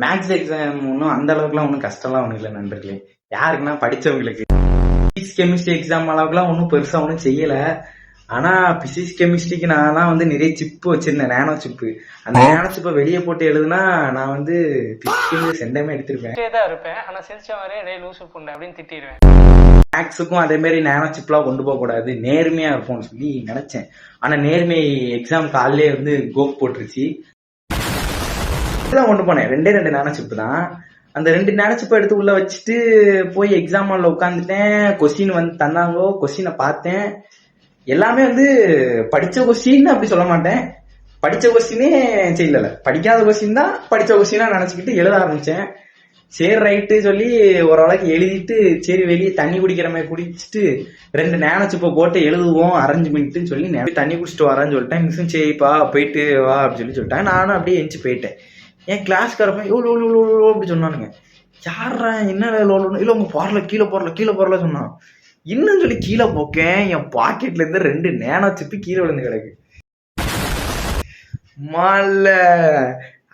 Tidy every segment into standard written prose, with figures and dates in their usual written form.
Maths exam ஒன்றும் அந்த அளவுக்குலாம் ஒன்றும் கஷ்டம்லாம் ஒன்றும் இல்லை நண்பர்களே. யாருக்குன்னா படிச்சவங்களுக்கு. பிசிக்ஸ் கெமிஸ்ட்ரி எக்ஸாம் அளவுக்குலாம் ஒன்றும் பெருசா ஒன்றும் செய்யல. ஆனா பிசிக்ஸ் கெமிஸ்ட்ரிக்கு நான் தான் வந்து நிறைய சிப்பு வச்சிருந்தேன், நேனோ சிப்பு. அந்த நேனோ சிப்பை வெளியே போட்டு எழுதுனா நான் வந்து பிசிக்ஸ் செண்டமே எடுத்திருப்பேன். தான் இருப்பேன். ஆனா சிரிச்ச மாதிரி லூசு புண்டை அப்படின்னு திட்டிடுவேன். மேக்ஸுக்கும் அதே மாதிரி நேனோ சிப்லாம் கொண்டு போக கூடாது, நேர்மையா இருக்கும்னு சொல்லி நினைச்சேன். ஆனா நேர்மை எக்ஸாம் காலையிலே வந்து கோப் போட்டுருச்சு. கொண்டு போனேன் 2 நேனோ சிப்பு தான். அந்த 2 நேனோ சிப்பை எடுத்து உள்ள வச்சுட்டு போய் எக்ஸாம் ஹால்ல உட்காந்துட்டேன். கொஸ்டின் வந்து தந்தாங்கோ, கொஸ்டினை பார்த்தேன். எல்லாமே வந்து படிச்ச கொஸ்டின் அப்படி சொல்ல மாட்டேன், படிச்ச கொஸ்டினே செய்யல, படிக்காத கொஸ்டின் தான் படிச்ச கொஸ்டினா நினைச்சுக்கிட்டு எழுத ஆரம்பிச்சேன். சரி ரைட்டு சொல்லி ஓரளவுக்கு எழுதிட்டு சரி வெளியே தண்ணி குடிக்கிற மாதிரி குடிச்சிட்டு 2 நேனோ சிப்பை போட்டு எழுதுவோம் அரேஞ்ச்மெண்ட்டு சொல்லி தண்ணி குடிச்சிட்டு வரேன்னு சொல்லிட்டேன். மிஸ்ஸும் சரிப்பா போயிட்டு வா அப்படின்னு சொல்லிட்டாங்க. நானும் அப்படியே எந்திச்சு போயிட்டேன். என் கிளாஸ்காரப்ப எவ்வளோ அப்படி சொன்னானுங்க. யாரா என்ன இல்லை உங்க போறல கீழே போறல சொன்னான். இன்னும் சொல்லி கீழே போக்கேன், என் பாக்கெட்ல இருந்து 2 நேனோ சிப்பு கீழே விழுந்து கிடக்கு. மால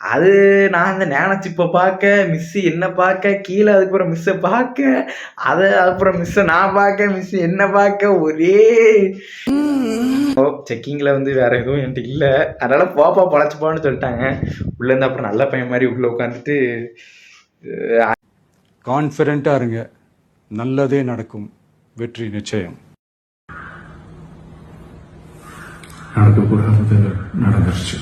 அது நான் அந்த நேனோ சிப்பை பார்க்க, மிஸ் என்ன பார்க்க, கீழே அதுக்கப்புறம் மிஸ்ஸை பார்க்க, அதுக்கப்புறம் மிஸ்ஸை நான் பார்க்க, மிஸ் என்ன பார்க்க, ஒரே செக்கிங்ல வந்து வேற எதுவும் என்கிட்ட இல்லை. அதனால போப்பா பழச்சுப்பான்னு சொல்லிட்டாங்க. உள்ள இருந்து அப்புறம் நல்ல பையன் மாதிரி உள்ள உட்காந்துட்டு கான்ஃபிடென்ட்டா இருங்க, நல்லதே நடக்கும், வெற்றி நிச்சயம். நடக்க கூடாது நடந்துருச்சு.